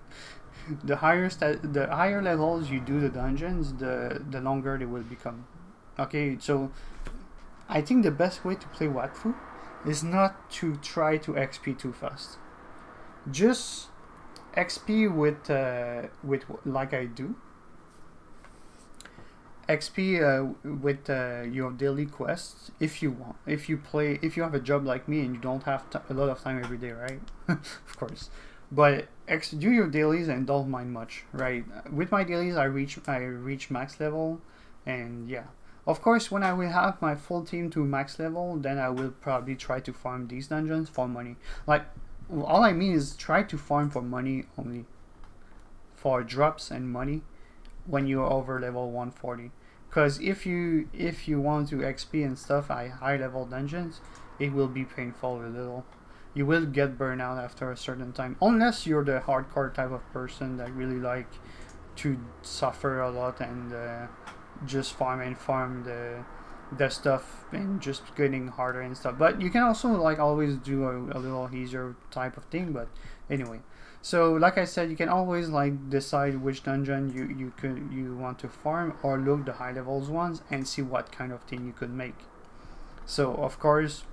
The higher levels you do the dungeons, the longer they will become. Okay, so. I think the best way to play Wakfu is not to try to XP too fast. Just XP with like I do. XP with your daily quests if you want. If you have a job like me and you don't have a lot of time every day, right? Of course. But do your dailies and don't mind much, right? With my dailies, I reach max level, and yeah. Of course, when I will have my full team to max level, then I will probably try to farm these dungeons for money. Like, all I mean is try to farm for money only. For drops and money when you're over level 140. Because if you want to XP and stuff at high level dungeons, it will be painful a little. You will get burnout after a certain time. Unless you're the hardcore type of person that really like to suffer a lot and... just farm the stuff and just getting harder and stuff. But you can also like always do a little easier type of thing. But anyway, so like I said, you can always like decide which dungeon you want to farm, or look the high levels ones and see what kind of thing you could make. So of course,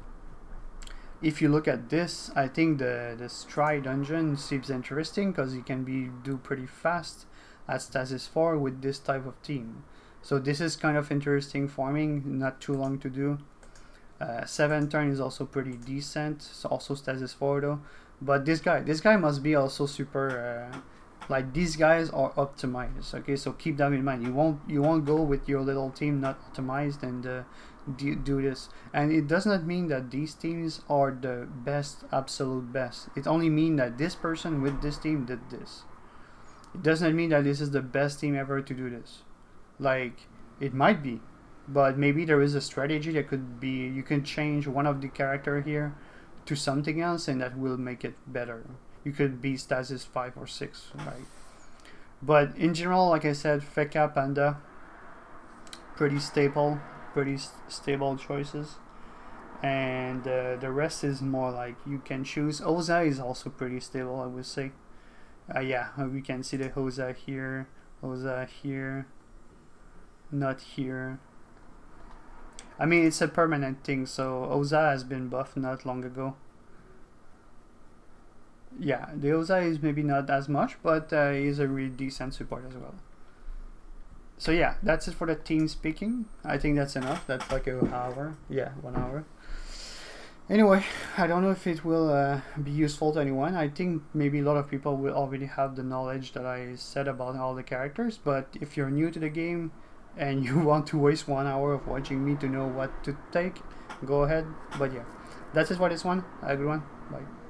if you look at this, I think the Stride dungeon seems interesting because you can do pretty fast at stasis 4 with this type of team. So this is kind of interesting farming, not too long to do. 7 turn is also pretty decent. So also stasis 4 though. But this guy must be also super. Like these guys are optimized. Okay, so keep that in mind. You won't go with your little team not optimized and do this. And it does not mean that these teams are the best, absolute best. It only means that this person with this team did this. It does not mean that this is the best team ever to do this. Like, it might be, but maybe there is a strategy that could be, you can change one of the character here to something else and that will make it better. You could be stasis 5 or 6, right? But in general, like I said, Fekkai, Panda, pretty stable choices. And the rest is more like you can choose. Osa is also pretty stable, I would say. Yeah, we can see the Osa here, not here. I mean, it's a permanent thing, so Osa has been buffed not long ago. Yeah, the Osa is maybe not as much, but he's a really decent support as well. So yeah, that's it for the team speaking. I think that's enough. That's like an hour. Yeah, 1 hour. Anyway, I don't know if it will be useful to anyone. I think maybe a lot of people will already have the knowledge that I said about all the characters, but if you're new to the game and you want to waste 1 hour of watching me to know what to take, go ahead. But yeah, that's it for this one. Have a good one. Bye.